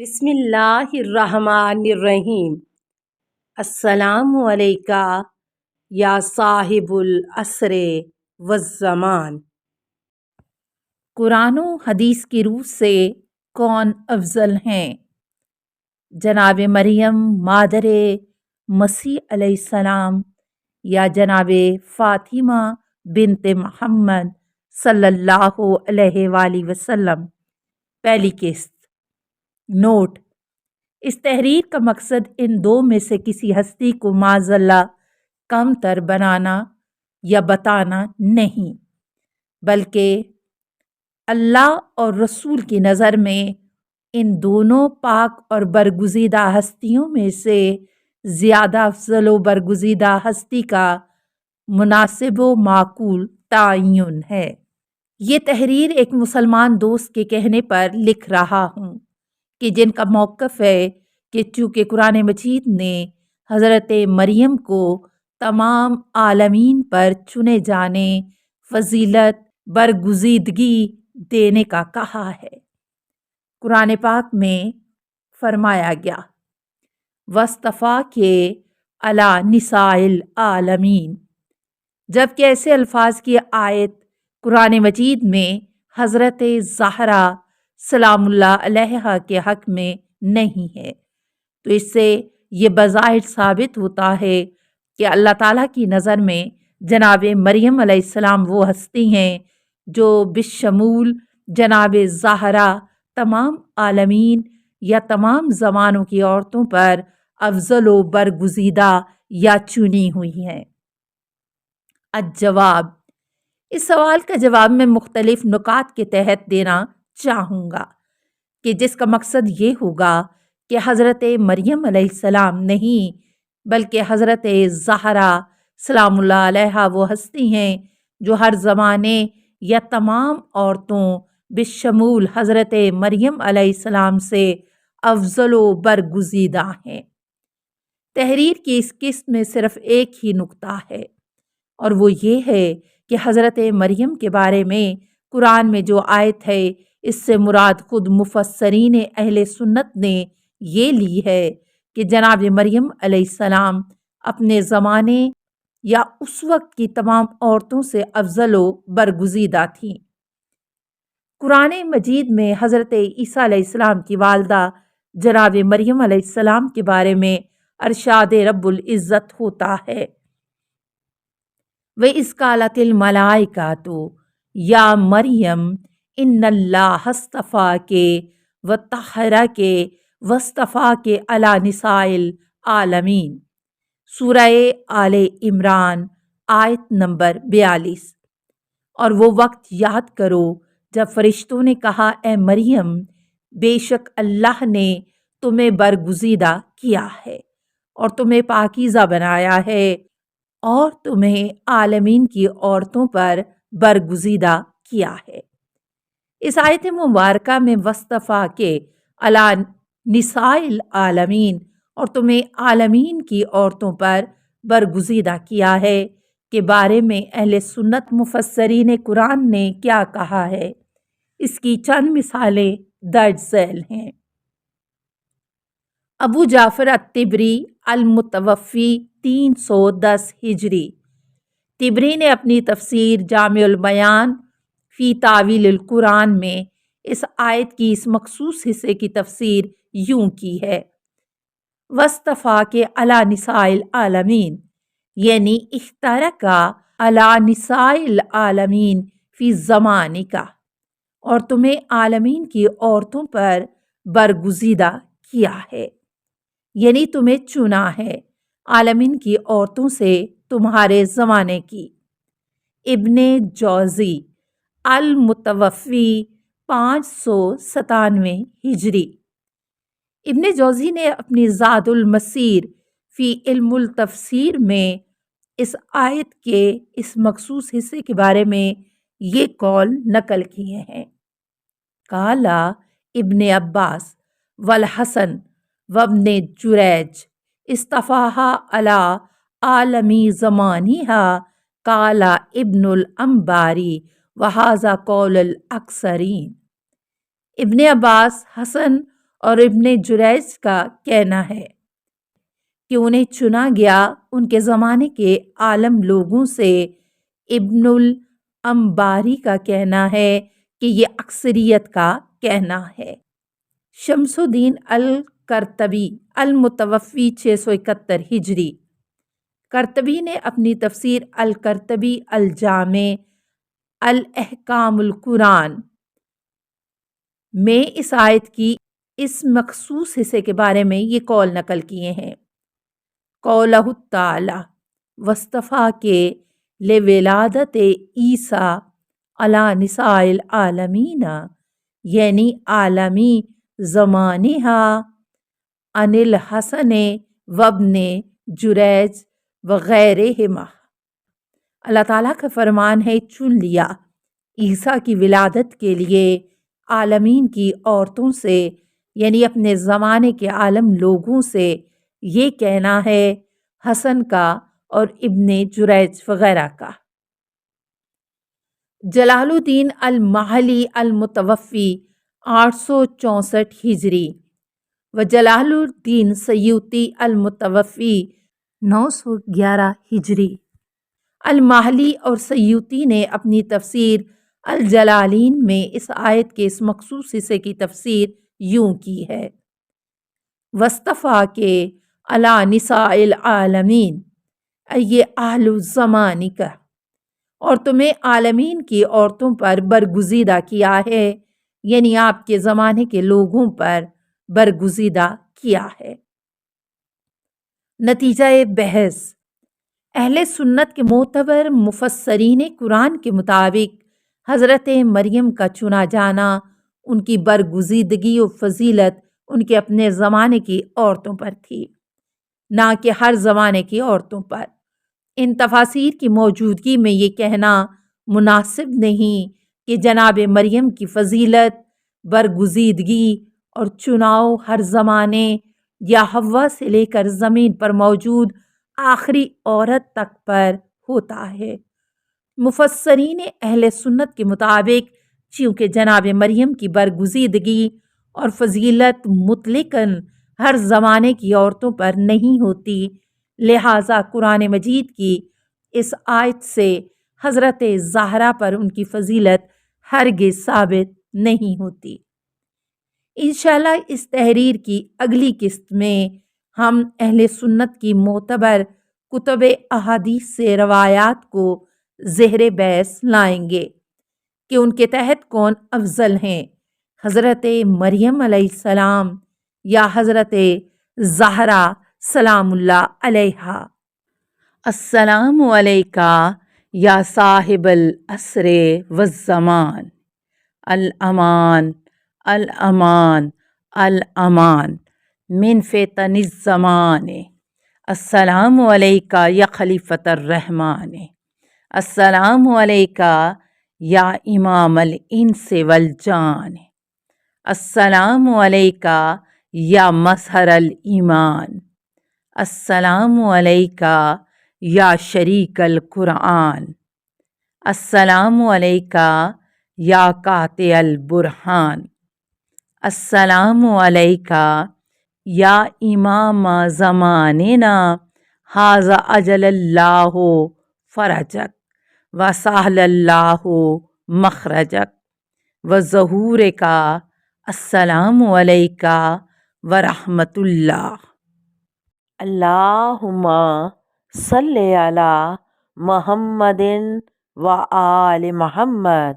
بسم اللہ الرحمن الرحیم۔ السلام علیکہ یا صاحب العصر والزمان۔ قرآن و حدیث کی روح سے کون افضل ہیں؟ جناب مریم مادر مسیح علیہ السلام یا جناب فاطمہ بنت محمد صلی اللہ علیہ وآلہ وسلم؟ پہلی قسط۔ نوٹ: اس تحریر کا مقصد ان دو میں سے کسی ہستی کو معاذ اللہ کم تر بنانا یا بتانا نہیں، بلکہ اللہ اور رسول کی نظر میں ان دونوں پاک اور برگزیدہ ہستیوں میں سے زیادہ افضل و برگزیدہ ہستی کا مناسب و معقول تعین ہے۔ یہ تحریر ایک مسلمان دوست کے کہنے پر لکھ رہا ہوں کہ جن کا موقف ہے کہ چونکہ قرآن مجید نے حضرت مریم کو تمام عالمین پر چنے جانے، فضیلت، برگزیدگی دینے کا کہا ہے، قرآن پاک میں فرمایا گیا وَاصْطَفَاكِ عَلَىٰ نِسَاءِ الْعَالَمِينَ، جبکہ ایسے الفاظ کی آیت قرآن مجید میں حضرت زہرا سلام اللہ علیہا کے حق میں نہیں ہے، تو اس سے یہ بظاہر ثابت ہوتا ہے کہ اللہ تعالیٰ کی نظر میں جناب مریم علیہ السلام وہ ہستی ہیں جو بشمول جناب زہرا تمام عالمین یا تمام زمانوں کی عورتوں پر افضل و برگزیدہ یا چنی ہوئی ہیں۔ الجواب: اس سوال کا جواب میں مختلف نکات کے تحت دینا چاہوں گا کہ جس کا مقصد یہ ہوگا کہ حضرت مریم علیہ السلام نہیں بلکہ حضرت زہرا سلام اللہ علیہا وہ ہستی ہیں جو ہر زمانے یا تمام عورتوں بشمول حضرت مریم علیہ السلام سے افضل و برگزیدہ ہیں۔ تحریر کی اس قسط میں صرف ایک ہی نکتہ ہے، اور وہ یہ ہے کہ حضرت مریم کے بارے میں قرآن میں جو آیت ہے اس سے مراد خود مفسرین اہل سنت نے یہ لی ہے کہ جناب مریم علیہ السلام اپنے زمانے یا اس وقت کی تمام عورتوں سے افضل و برگزیدہ تھیں۔ قرآن مجید میں حضرت عیسیٰ علیہ السلام کی والدہ جناب مریم علیہ السلام کے بارے میں ارشاد رب العزت ہوتا ہے وَإِذْ قَالَتِ الْمَلَائِكَةُ يَا مَرْيَمُ إِنَّ اللَّهَ اصْطَفَاكِ وَطَهَّرَكِ وَاصْطَفَاكِ عَلَىٰ نِسَاءِ الْعَالَمِينَ، سورہ آل عمران آیت نمبر 42۔ اور وہ وقت یاد کرو جب فرشتوں نے کہا اے مریم، بے شک اللہ نے تمہیں برگزیدہ کیا ہے اور تمہیں پاکیزہ بنایا ہے اور تمہیں عالمین کی عورتوں پر برگزیدہ کیا ہے۔ اس آیت مبارکہ میں وَاصْطَفَاكِ عَلَىٰ نِسَاءِ الْعَالَمِينَ اور تمہیں عالمین کی عورتوں پر برگزیدہ کیا ہے کے بارے میں اہل سنت مفسرین قرآن نے کیا کہا ہے، اس کی چند مثالیں درج ذیل ہیں۔ ابو جعفر الطبری المتوفی 310 ہجری۔ طبری نے اپنی تفسیر جامع البیان فی تاویل القرآن میں اس آیت کی اس مخصوص حصے کی تفسیر یوں کی ہے وَاصْطَفَاكِ عَلَىٰ نِسَاءِ الْعَالَمِينَ، یعنی اختارک عَلَىٰ نِسَاءِ الْعَالَمِينَ فی زمانک، اور تمہیں عالمین کی عورتوں پر برگزیدہ کیا ہے، یعنی تمہیں چنا ہے عالمین کی عورتوں سے تمہارے زمانے کی۔ ابن جوزی المتوفی 597 ہجری۔ ابن جوزی نے اپنی زاد المسیر فی علم التفسیر میں اس آیت کے اس مخصوص حصے کے بارے میں یہ قول نقل کیے ہیں۔ قال ابن عباس والحسن وابن جریج اصطفاها علی عالمی زمانها، قال ابن الانباری وهذا قول الاکثرین۔ ابن عباس، حسن اور ابن جریج کا کہنا ہے کہ انہیں چنا گیا ان کے زمانے کے عالم لوگوں سے۔ ابن الانباری کا کہنا ہے کہ یہ اکثریت کا کہنا ہے۔ شمس الدین القرطبی المتوفی 671 ہجری، قرطبی نے اپنی تفسیر القرطبی الجامع الاحکام القرآن میں اس آیت کی اس مخصوص حصے کے بارے میں یہ قول نقل کیے ہیں۔ قولہ تعالی وصطفیٰ کے لولادت عیسیٰ علی نساء العالمین، یعنی عالمی زمانہ، عن الحسن وابن جریج وغیرہما۔ اللہ تعالیٰ کا فرمان ہے چن لیا عیسیٰ کی ولادت کے لیے عالمین کی عورتوں سے، یعنی اپنے زمانے کے عالم لوگوں سے، یہ کہنا ہے حسن کا اور ابن جریج وغیرہ کا۔ جلال الدین المحلی المتوفی 864 ہجری و جلال الدین سیوطی المتوفی 911 ہجری۔ المحلی اور سیوطی نے اپنی تفسیر الجلالین میں اس آیت کے اس مخصوص حصے کی تفسیر یوں کی ہے: وصطفیٰ کے علی نساء العالمین، یہ اہل الزمان کا، اور تمہیں عالمین کی عورتوں پر برگزیدہ کیا ہے، یعنی آپ کے زمانے کے لوگوں پر برگزیدہ کیا ہے۔ نتیجہ بحث: اہل سنت کے معتبر مفسرین قرآن کے مطابق حضرت مریم کا چنا جانا ان کی برگزیدگی و فضیلت ان کے اپنے زمانے کی عورتوں پر تھی، نہ کہ ہر زمانے کی عورتوں پر۔ ان تفاسیر کی موجودگی میں یہ کہنا مناسب نہیں کہ جناب مریم کی فضیلت، برگزیدگی اور چناؤ ہر زمانے یا حوا سے لے کر زمین پر موجود آخری عورت تک پر ہوتا ہے۔ مفسرین اہل سنت کے مطابق چونکہ جناب مریم کی برگزیدگی اور فضیلت مطلقاً ہر زمانے کی عورتوں پر نہیں ہوتی، لہٰذا قرآن مجید کی اس آیت سے حضرت زہرا پر ان کی فضیلت ہرگز ثابت نہیں ہوتی۔ انشاءاللہ اس تحریر کی اگلی قسط میں ہم اہل سنت کی معتبر کتب احادیث سے روایات کو زیر بحث لائیں گے کہ ان کے تحت کون افضل ہیں، حضرت مریم علیہ السلام یا حضرت زہرا سلام اللہ علیہا۔ السلام علیکہ یا صاحب العصر والزمان، الامان الامان الامان من فتن الزمان۔ السلام علیکہ یا خلیفۃ الرحمن، السلام علیکہ یا امام الانس والجان، السلام علیکہ یا مظہر الایمان، السلام علیکہ یا شریک القرآن، السلام علیکہ یا قاطع البرہان، السلام علیکہ یا امام زماننا، ھذا اجل اللہ فرجک وسہل اللہ مخرجک وظہورک، السلام علیکہ ورحمۃ اللہ۔ اللہم صلی علی محمد و آل محمد۔